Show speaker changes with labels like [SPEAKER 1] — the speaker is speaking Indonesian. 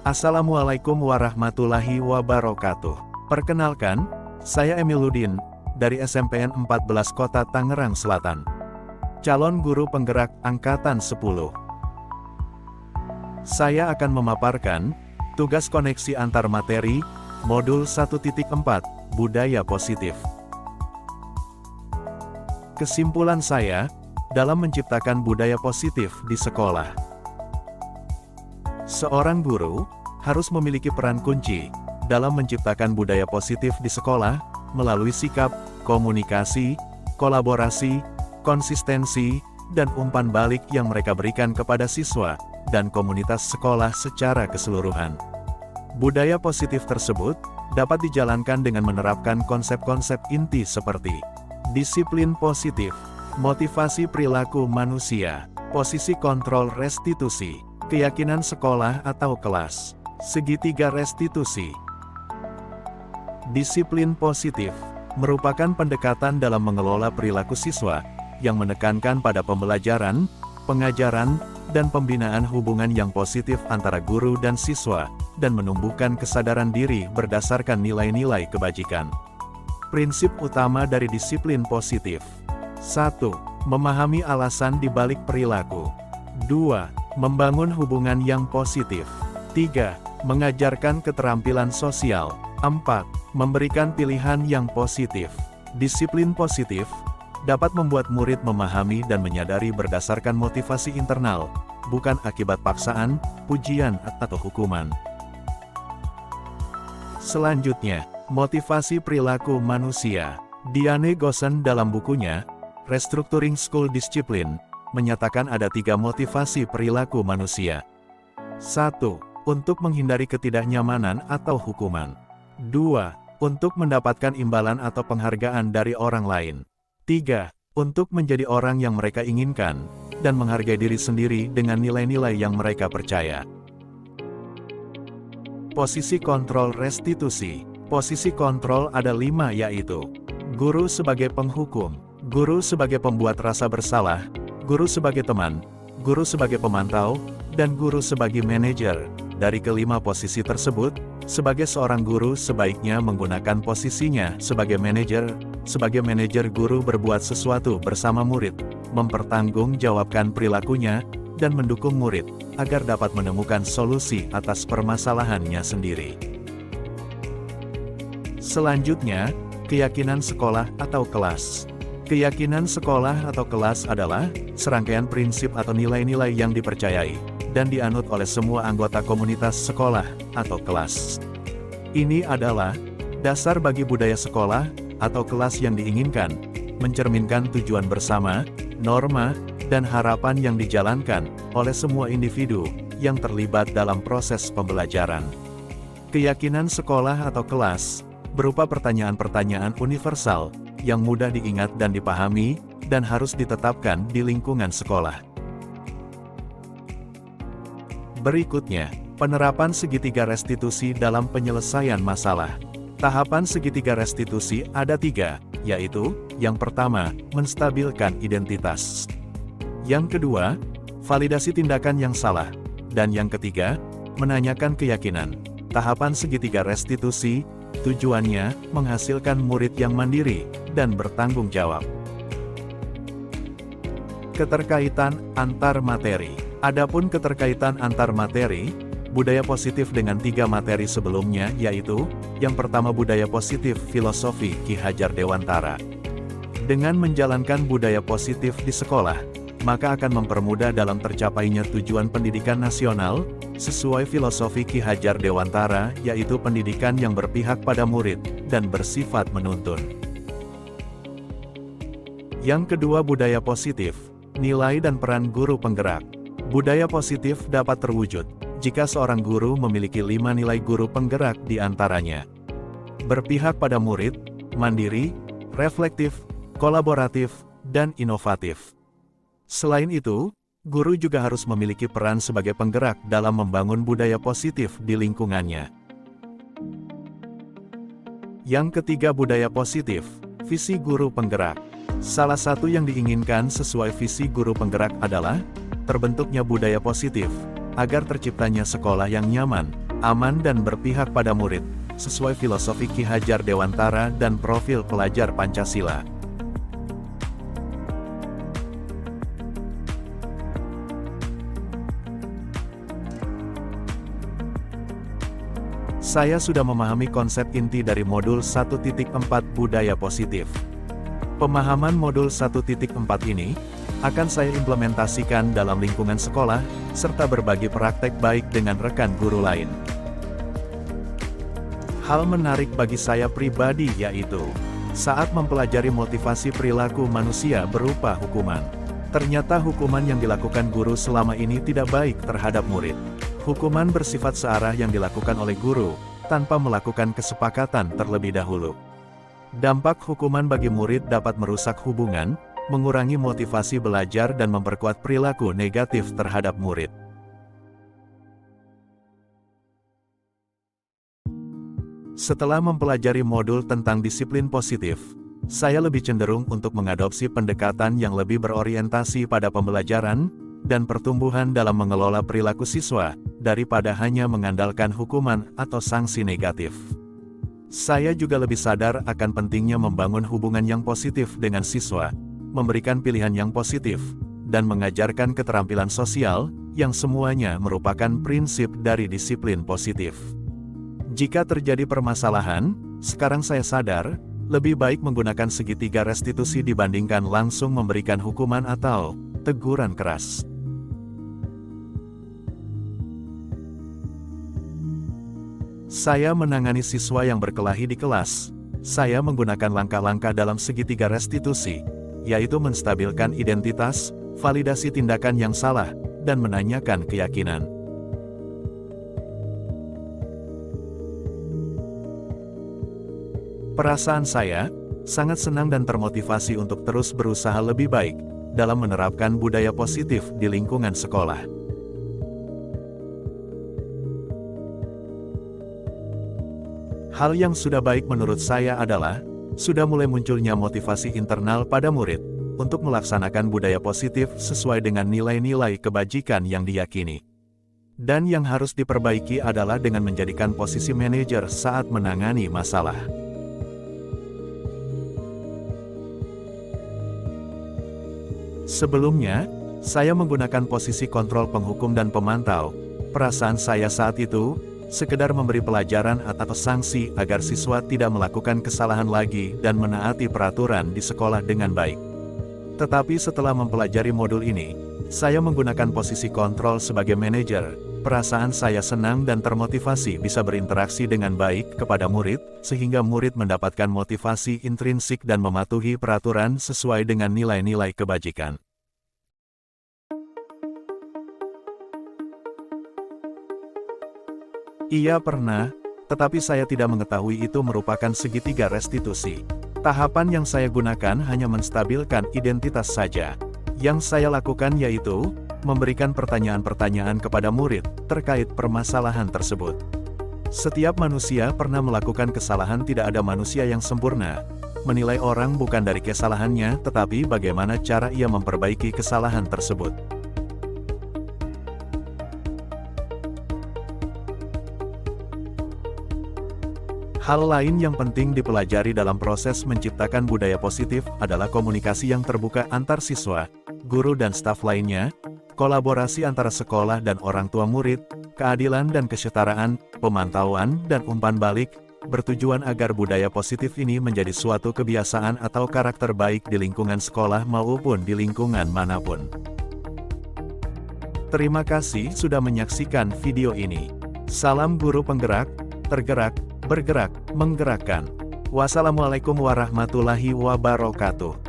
[SPEAKER 1] Assalamualaikum warahmatullahi wabarakatuh. Perkenalkan, saya Emiluddin, dari SMPN 14 Kota Tangerang Selatan. Calon guru penggerak Angkatan 10. Saya akan memaparkan tugas koneksi antar materi, modul 1.4, budaya positif. Kesimpulan saya, dalam menciptakan budaya positif di sekolah. Seorang guru harus memiliki peran kunci dalam menciptakan budaya positif di sekolah melalui sikap, komunikasi, kolaborasi, konsistensi, dan umpan balik yang mereka berikan kepada siswa dan komunitas sekolah secara keseluruhan. Budaya positif tersebut dapat dijalankan dengan menerapkan konsep-konsep inti seperti disiplin positif, motivasi perilaku manusia, posisi kontrol restitusi, keyakinan sekolah atau kelas, segitiga restitusi. Disiplin positif merupakan pendekatan dalam mengelola perilaku siswa yang menekankan pada pembelajaran, pengajaran, dan pembinaan hubungan yang positif antara guru dan siswa, dan menumbuhkan kesadaran diri berdasarkan nilai-nilai kebajikan. Prinsip utama dari disiplin positif: 1. Memahami alasan di balik perilaku. 2. Membangun hubungan yang positif. 3. Mengajarkan keterampilan sosial. 4. Memberikan pilihan yang positif. Disiplin positif dapat membuat murid memahami dan menyadari berdasarkan motivasi internal, bukan akibat paksaan, pujian, atau hukuman. Selanjutnya, motivasi perilaku manusia. Diane Gossen dalam bukunya, Restructuring School Discipline, menyatakan ada 3 motivasi perilaku manusia. 1. Untuk menghindari ketidaknyamanan atau hukuman. 2. Untuk mendapatkan imbalan atau penghargaan dari orang lain. 3. Untuk menjadi orang yang mereka inginkan, dan menghargai diri sendiri dengan nilai-nilai yang mereka percaya. Posisi kontrol restitusi. Posisi kontrol ada 5, yaitu guru sebagai penghukum, guru sebagai pembuat rasa bersalah, guru sebagai teman, guru sebagai pemantau, dan guru sebagai manajer. Dari kelima posisi tersebut, sebagai seorang guru sebaiknya menggunakan posisinya sebagai manajer. Sebagai manajer, guru berbuat sesuatu bersama murid, mempertanggungjawabkan perilakunya, dan mendukung murid, agar dapat menemukan solusi atas permasalahannya sendiri. Selanjutnya, keyakinan sekolah atau kelas. Keyakinan sekolah atau kelas adalah serangkaian prinsip atau nilai-nilai yang dipercayai dan dianut oleh semua anggota komunitas sekolah atau kelas. Ini adalah dasar bagi budaya sekolah atau kelas yang diinginkan, mencerminkan tujuan bersama, norma, dan harapan yang dijalankan oleh semua individu yang terlibat dalam proses pembelajaran. Keyakinan sekolah atau kelas berupa pertanyaan-pertanyaan universal yang mudah diingat dan dipahami, dan harus ditetapkan di lingkungan sekolah. Berikutnya, penerapan segitiga restitusi dalam penyelesaian masalah. Tahapan segitiga restitusi ada 3, yaitu, yang pertama, menstabilkan identitas. Yang kedua, validasi tindakan yang salah. Dan yang ketiga, menanyakan keyakinan. Tahapan segitiga restitusi tujuannya menghasilkan murid yang mandiri dan bertanggung jawab. Keterkaitan antar materi. Adapun keterkaitan antar materi, budaya positif dengan 3 materi sebelumnya, yaitu, yang pertama budaya positif filosofi Ki Hajar Dewantara. Dengan menjalankan budaya positif di sekolah, maka akan mempermudah dalam tercapainya tujuan pendidikan nasional, sesuai filosofi Ki Hajar Dewantara, yaitu pendidikan yang berpihak pada murid, dan bersifat menuntun. Yang kedua, budaya positif, nilai dan peran guru penggerak. Budaya positif dapat terwujud jika seorang guru memiliki 5 nilai guru penggerak di antaranya: berpihak pada murid, mandiri, reflektif, kolaboratif, dan inovatif. Selain itu, guru juga harus memiliki peran sebagai penggerak dalam membangun budaya positif di lingkungannya. Yang ketiga, budaya positif, visi guru penggerak. Salah satu yang diinginkan sesuai visi guru penggerak adalah terbentuknya budaya positif, agar terciptanya sekolah yang nyaman, aman dan berpihak pada murid, sesuai filosofi Ki Hajar Dewantara dan profil pelajar Pancasila. Saya sudah memahami konsep inti dari modul 1.4 Budaya Positif. Pemahaman modul 1.4 ini akan saya implementasikan dalam lingkungan sekolah, serta berbagi praktek baik dengan rekan guru lain. Hal menarik bagi saya pribadi yaitu, saat mempelajari motivasi perilaku manusia berupa hukuman. Ternyata hukuman yang dilakukan guru selama ini tidak baik terhadap murid. Hukuman bersifat searah yang dilakukan oleh guru, tanpa melakukan kesepakatan terlebih dahulu. Dampak hukuman bagi murid dapat merusak hubungan, mengurangi motivasi belajar dan memperkuat perilaku negatif terhadap murid. Setelah mempelajari modul tentang disiplin positif, saya lebih cenderung untuk mengadopsi pendekatan yang lebih berorientasi pada pembelajaran dan pertumbuhan dalam mengelola perilaku siswa, daripada hanya mengandalkan hukuman atau sanksi negatif. Saya juga lebih sadar akan pentingnya membangun hubungan yang positif dengan siswa, memberikan pilihan yang positif, dan mengajarkan keterampilan sosial, yang semuanya merupakan prinsip dari disiplin positif. Jika terjadi permasalahan, sekarang saya sadar, lebih baik menggunakan segitiga restitusi dibandingkan langsung memberikan hukuman atau teguran keras. Saya menangani siswa yang berkelahi di kelas. Saya menggunakan langkah-langkah dalam segitiga restitusi, yaitu menstabilkan identitas, validasi tindakan yang salah, dan menanyakan keyakinan. Perasaan saya sangat senang dan termotivasi untuk terus berusaha lebih baik dalam menerapkan budaya positif di lingkungan sekolah. Hal yang sudah baik menurut saya adalah, sudah mulai munculnya motivasi internal pada murid, untuk melaksanakan budaya positif sesuai dengan nilai-nilai kebajikan yang diyakini. Dan yang harus diperbaiki adalah dengan menjadikan posisi manajer saat menangani masalah. Sebelumnya, saya menggunakan posisi kontrol penghukum dan pemantau. Perasaan saya saat itu, sekedar memberi pelajaran atau sanksi agar siswa tidak melakukan kesalahan lagi dan menaati peraturan di sekolah dengan baik. Tetapi setelah mempelajari modul ini, saya menggunakan posisi kontrol sebagai manajer. Perasaan saya senang dan termotivasi bisa berinteraksi dengan baik kepada murid, sehingga murid mendapatkan motivasi intrinsik dan mematuhi peraturan sesuai dengan nilai-nilai kebajikan. Iya pernah, tetapi saya tidak mengetahui itu merupakan segitiga restitusi. Tahapan yang saya gunakan hanya menstabilkan identitas saja. Yang saya lakukan yaitu, memberikan pertanyaan-pertanyaan kepada murid, terkait permasalahan tersebut. Setiap manusia pernah melakukan kesalahan, tidak ada manusia yang sempurna. Menilai orang bukan dari kesalahannya, tetapi bagaimana cara ia memperbaiki kesalahan tersebut. Hal lain yang penting dipelajari dalam proses menciptakan budaya positif adalah komunikasi yang terbuka antar siswa, guru dan staf lainnya, kolaborasi antara sekolah dan orang tua murid, keadilan dan kesetaraan, pemantauan dan umpan balik, bertujuan agar budaya positif ini menjadi suatu kebiasaan atau karakter baik di lingkungan sekolah maupun di lingkungan manapun. Terima kasih sudah menyaksikan video ini. Salam guru penggerak, tergerak, bergerak, menggerakkan. Wassalamualaikum warahmatullahi wabarakatuh.